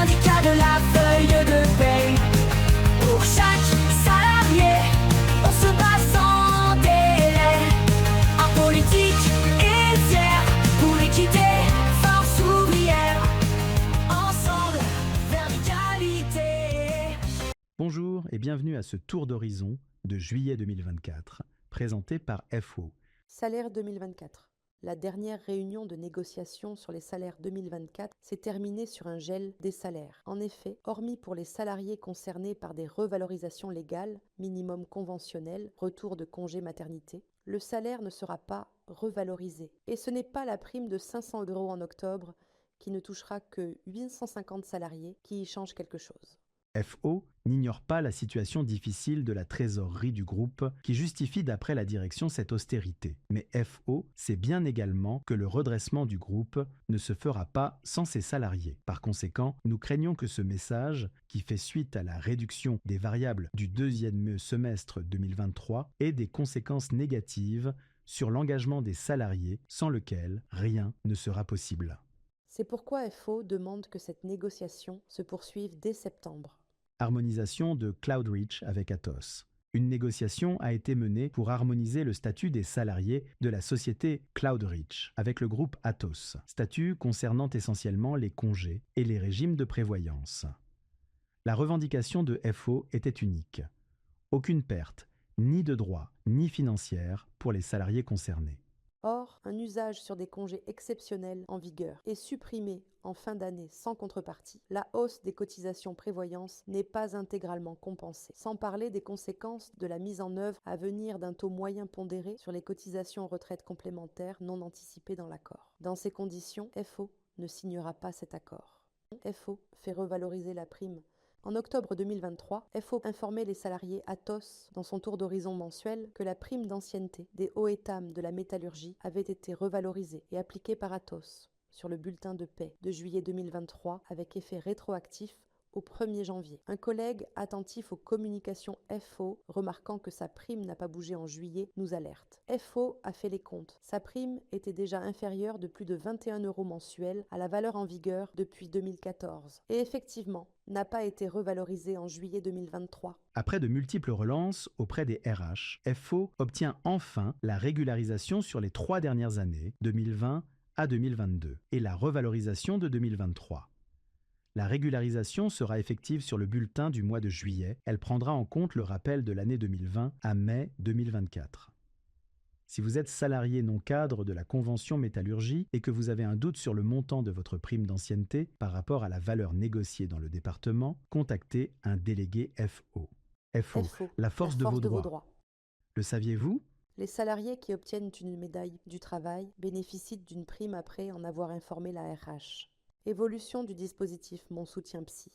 syndicat de la feuille de paie. Pour chaque salarié, on se bat sans délai. Un politique et fier pour l'équité, force ouvrière. Ensemble, vers l'égalité. Bonjour et bienvenue à ce tour d'horizon de juillet 2024, présenté par FO. Salaire 2024. La dernière réunion de négociation sur les salaires 2024 s'est terminée sur un gel des salaires. En effet, hormis pour les salariés concernés par des revalorisations légales, minimum conventionnel, retour de congé maternité, le salaire ne sera pas revalorisé. Et ce n'est pas la prime de 500 € en octobre qui ne touchera que 850 salariés qui y change quelque chose. FO n'ignore pas la situation difficile de la trésorerie du groupe qui justifie d'après la direction cette austérité. Mais FO sait bien également que le redressement du groupe ne se fera pas sans ses salariés. Par conséquent, nous craignons que ce message, qui fait suite à la réduction des variables du deuxième semestre 2023, ait des conséquences négatives sur l'engagement des salariés sans lequel rien ne sera possible. C'est pourquoi FO demande que cette négociation se poursuive dès septembre. Harmonisation de Cloudreach avec Atos. Une négociation a été menée pour harmoniser le statut des salariés de la société Cloudreach avec le groupe Atos, statut concernant essentiellement les congés et les régimes de prévoyance. La revendication de FO était unique. Aucune perte, ni de droits, ni financière pour les salariés concernés. Or, un usage sur des congés exceptionnels en vigueur est supprimé en fin d'année sans contrepartie. La hausse des cotisations prévoyance n'est pas intégralement compensée, sans parler des conséquences de la mise en œuvre à venir d'un taux moyen pondéré sur les cotisations retraite complémentaires non anticipées dans l'accord. Dans ces conditions, FO ne signera pas cet accord. FO fait revaloriser la prime. En octobre 2023, FO informait les salariés Atos, dans son tour d'horizon mensuel, que la prime d'ancienneté des hauts étames de la métallurgie avait été revalorisée et appliquée par Atos sur le bulletin de paie de juillet 2023 avec effet rétroactif au 1er janvier. Un collègue attentif aux communications FO, remarquant que sa prime n'a pas bougé en juillet, nous alerte. FO a fait les comptes. Sa prime était déjà inférieure de plus de 21 € mensuels à la valeur en vigueur depuis 2014. Et effectivement, n'a pas été revalorisée en juillet 2023. Après de multiples relances auprès des RH, FO obtient enfin la régularisation sur les 3 dernières années, 2020 à 2022, et la revalorisation de 2023. La régularisation sera effective sur le bulletin du mois de juillet. Elle prendra en compte le rappel de l'année 2020 à mai 2024. Si vous êtes salarié non cadre de la convention métallurgie et que vous avez un doute sur le montant de votre prime d'ancienneté par rapport à la valeur négociée dans le département, contactez un délégué FO. FO, la force de vos droits. Le saviez-vous ? Les salariés qui obtiennent une médaille du travail bénéficient d'une prime après en avoir informé la RH. Évolution du dispositif Mon Soutien Psy.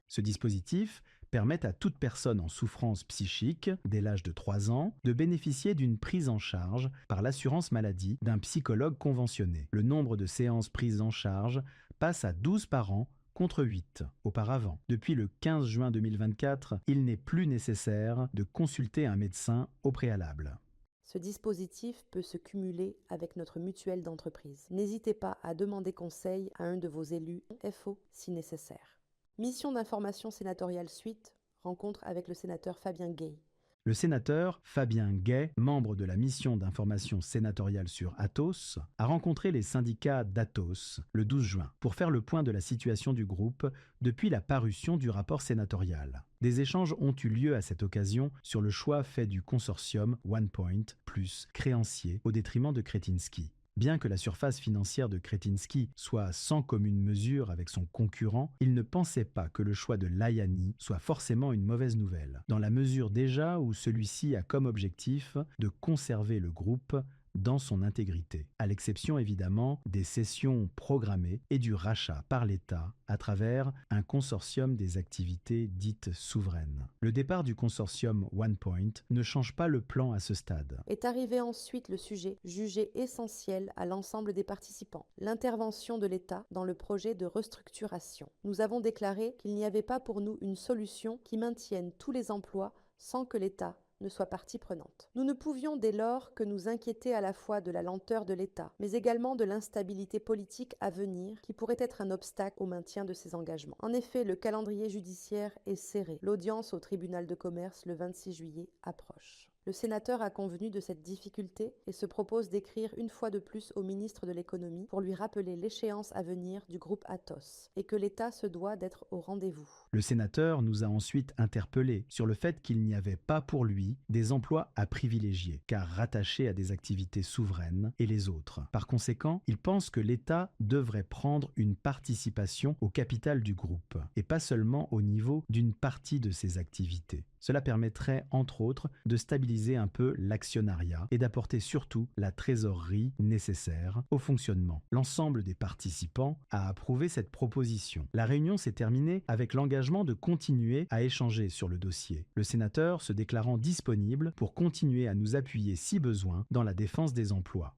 Ce dispositif permet à toute personne en souffrance psychique, dès l'âge de 3 ans, de bénéficier d'une prise en charge par l'assurance maladie d'un psychologue conventionné. Le nombre de séances prises en charge passe à 12 par an contre 8 auparavant. Depuis le 15 juin 2024, il n'est plus nécessaire de consulter un médecin au préalable. Ce dispositif peut se cumuler avec notre mutuelle d'entreprise. N'hésitez pas à demander conseil à un de vos élus FO si nécessaire. Mission d'information sénatoriale suite, rencontre avec le sénateur Fabien Gay. Le sénateur Fabien Gay, membre de la mission d'information sénatoriale sur Atos, a rencontré les syndicats d'Atos le 12 juin pour faire le point de la situation du groupe depuis la parution du rapport sénatorial. Des échanges ont eu lieu à cette occasion sur le choix fait du consortium OnePoint plus créancier au détriment de Kretinsky. Bien que la surface financière de Kretinsky soit sans commune mesure avec son concurrent, il ne pensait pas que le choix de Layani soit forcément une mauvaise nouvelle, dans la mesure déjà où celui-ci a comme objectif de conserver le groupe dans son intégrité, à l'exception évidemment des cessions programmées et du rachat par l'État à travers un consortium des activités dites souveraines. Le départ du consortium OnePoint ne change pas le plan à ce stade. Est arrivé ensuite le sujet jugé essentiel à l'ensemble des participants, l'intervention de l'État dans le projet de restructuration. Nous avons déclaré qu'il n'y avait pas pour nous une solution qui maintienne tous les emplois sans que l'État ne soit partie prenante. Nous ne pouvions dès lors que nous inquiéter à la fois de la lenteur de l'État, mais également de l'instabilité politique à venir qui pourrait être un obstacle au maintien de ces engagements. En effet, le calendrier judiciaire est serré. L'audience au tribunal de commerce le 26 juillet approche. Le sénateur a convenu de cette difficulté et se propose d'écrire une fois de plus au ministre de l'Économie pour lui rappeler l'échéance à venir du groupe Atos et que l'État se doit d'être au rendez-vous. Le sénateur nous a ensuite interpellés sur le fait qu'il n'y avait pas pour lui des emplois à privilégier, car rattachés à des activités souveraines et les autres. Par conséquent, il pense que l'État devrait prendre une participation au capital du groupe, et pas seulement au niveau d'une partie de ses activités. Cela permettrait, entre autres, de stabiliser un peu l'actionnariat et d'apporter surtout la trésorerie nécessaire au fonctionnement. L'ensemble des participants a approuvé cette proposition. La réunion s'est terminée avec l'engagement de continuer à échanger sur le dossier, le sénateur se déclarant disponible pour continuer à nous appuyer si besoin dans la défense des emplois.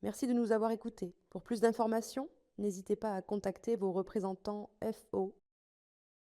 Merci de nous avoir écoutés. Pour plus d'informations, n'hésitez pas à contacter vos représentants FO